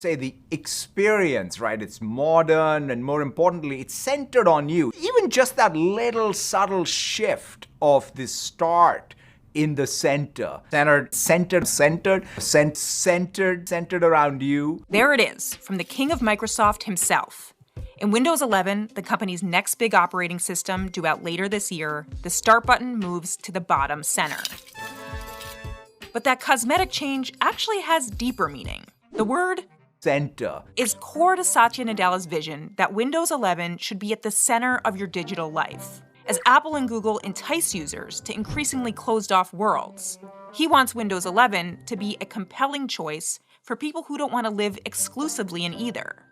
say the experience, right? It's modern, and more importantly, it's centered on you. Even just that little subtle shift of the start in the center, centered around you. There it is, from the king of Microsoft himself. In Windows 11, the company's next big operating system due out later this year, the Start button moves to the bottom center. But that cosmetic change actually has deeper meaning. The word center is core to Satya Nadella's vision that Windows 11 should be at the center of your digital life. As Apple and Google entice users to increasingly closed-off worlds, he wants Windows 11 to be a compelling choice for people who don't want to live exclusively in either.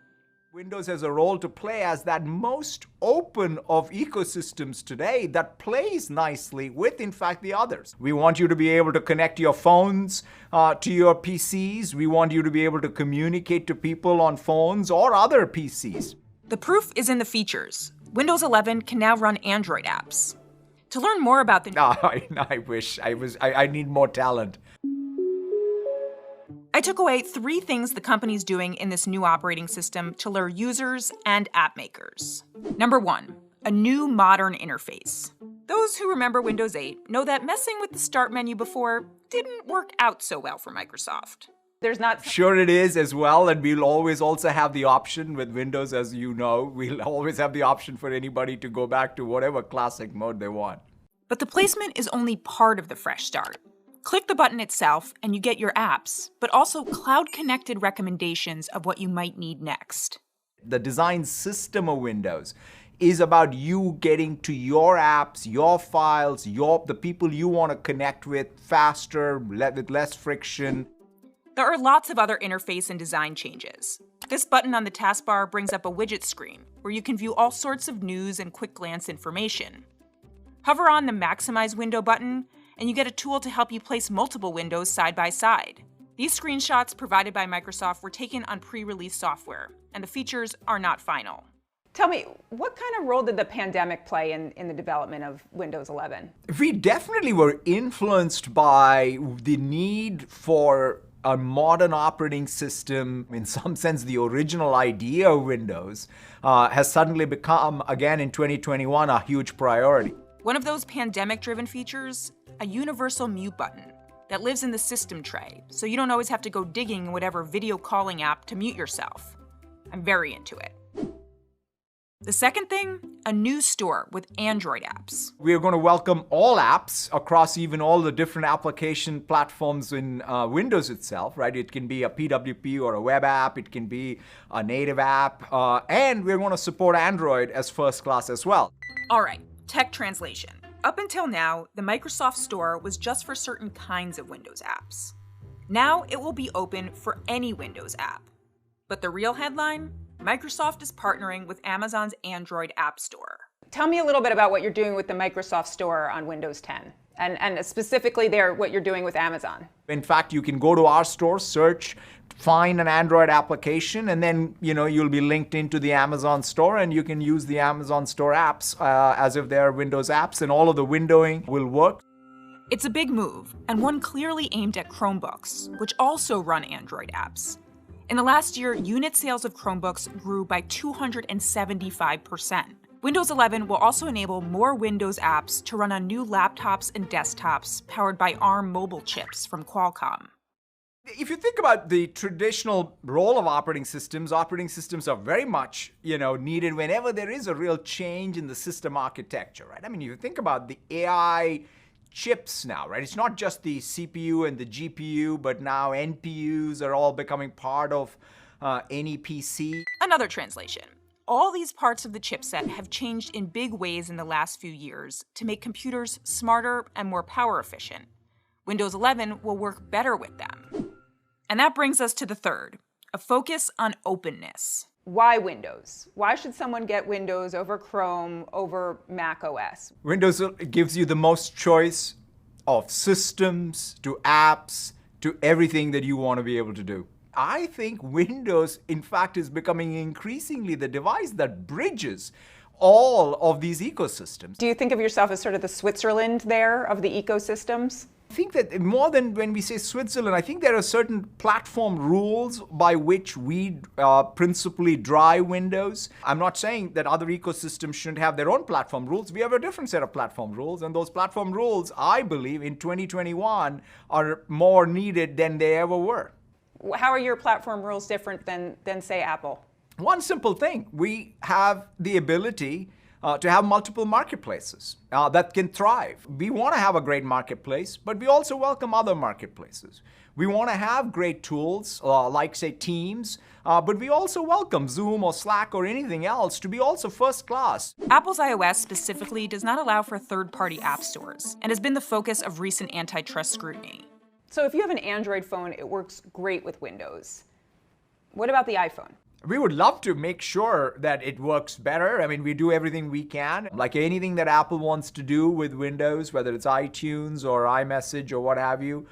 Windows has a role to play as that most open of ecosystems today that plays nicely with, in fact, the others. We want you to be able to connect your phones to your PCs. We want you to be able to communicate to people on phones or other PCs. The proof is in the features. Windows 11 can now run Android apps. To learn more about the... I need more talent. I took away 3 things the company's doing in this new operating system to lure users and app makers. Number 1, a new modern interface. Those who remember Windows 8 know that messing with the Start menu before didn't work out so well for Microsoft. There's not... Sure it is as well, and we'll always also have the option with Windows, as you know, we'll always have the option for anybody to go back to whatever classic mode they want. But the placement is only part of the fresh start. Click the button itself and you get your apps, but also cloud-connected recommendations of what you might need next. The design system of Windows is about you getting to your apps, your files, the people you want to connect with faster, with less friction. There are lots of other interface and design changes. This button on the taskbar brings up a widget screen where you can view all sorts of news and quick glance information. Hover on the Maximize Window button, and you get a tool to help you place multiple windows side by side. These screenshots provided by Microsoft were taken on pre-release software, and the features are not final. Tell me, what kind of role did the pandemic play in the development of Windows 11? We definitely were influenced by the need for a modern operating system. In some sense, the original idea of Windows has suddenly become, again in 2021, a huge priority. One of those pandemic-driven features, a universal mute button that lives in the system tray, so you don't always have to go digging in whatever video calling app to mute yourself. I'm very into it. The second thing, a new store with Android apps. We're going to welcome all apps across even all the different application platforms in Windows itself, right? It can be a PWP or a web app, it can be a native app, and we're going to support Android as first class as well. All right, tech translation. Up until now, the Microsoft Store was just for certain kinds of Windows apps. Now it will be open for any Windows app. But the real headline? Microsoft is partnering with Amazon's Android App Store. Tell me a little bit about what you're doing with the Microsoft Store on Windows 10, and specifically there, what you're doing with Amazon. In fact, you can go to our store, search, find an Android application, and then you'll be linked into the Amazon store, and you can use the Amazon store apps as if they're Windows apps, and all of the windowing will work. It's a big move, and one clearly aimed at Chromebooks, which also run Android apps. In the last year, unit sales of Chromebooks grew by 275%. Windows 11 will also enable more Windows apps to run on new laptops and desktops powered by ARM mobile chips from Qualcomm. If you think about the traditional role of operating systems are very much, needed whenever there is a real change in the system architecture, right? I mean, you think about the AI chips now, right? It's not just the CPU and the GPU, but now NPUs are all becoming part of any PC. Another translation. All these parts of the chipset have changed in big ways in the last few years to make computers smarter and more power efficient. Windows 11 will work better with them. And that brings us to the third, a focus on openness. Why Windows? Why should someone get Windows over Chrome, over Mac OS? Windows gives you the most choice of systems to apps to everything that you want to be able to do. I think Windows, in fact, is becoming increasingly the device that bridges all of these ecosystems. Do you think of yourself as sort of the Switzerland there of the ecosystems? I think that more than when we say Switzerland, I think there are certain platform rules by which we principally drive Windows. I'm not saying that other ecosystems shouldn't have their own platform rules. We have a different set of platform rules, and those platform rules, I believe, in 2021 are more needed than they ever were. How are your platform rules different than say, Apple? One simple thing, we have the ability to have multiple marketplaces that can thrive. We want to have a great marketplace, but we also welcome other marketplaces. We want to have great tools like, say, Teams, but we also welcome Zoom or Slack or anything else to be also first class. Apple's iOS specifically does not allow for third-party app stores and has been the focus of recent antitrust scrutiny. So if you have an Android phone, it works great with Windows. What about the iPhone? We would love to make sure that it works better. I mean, we do everything we can. Like anything that Apple wants to do with Windows, whether it's iTunes or iMessage or what have you,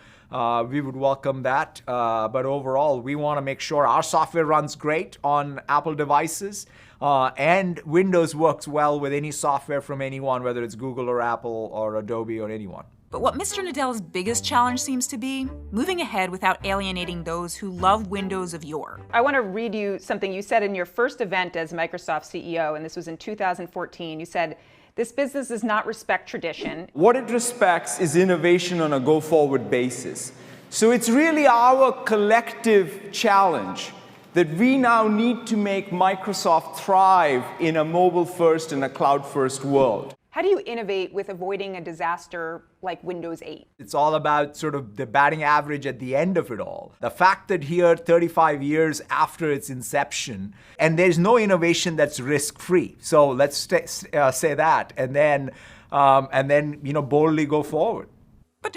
we would welcome that. But overall, we want to make sure our software runs great on Apple devices, and Windows works well with any software from anyone, whether it's Google or Apple or Adobe or anyone. But what Mr. Nadella's biggest challenge seems to be moving ahead without alienating those who love Windows of yore. I want to read you something you said in your first event as Microsoft CEO, and this was in 2014. You said, "This business does not respect tradition. What it respects is innovation on a go-forward basis." So it's really our collective challenge that we now need to make Microsoft thrive in a mobile-first and a cloud-first world. How do you innovate with avoiding a disaster like Windows 8? It's all about sort of the batting average at the end of it all. The fact that here, 35 years after its inception, and there's no innovation that's risk-free. So let's say that, and then boldly go forward.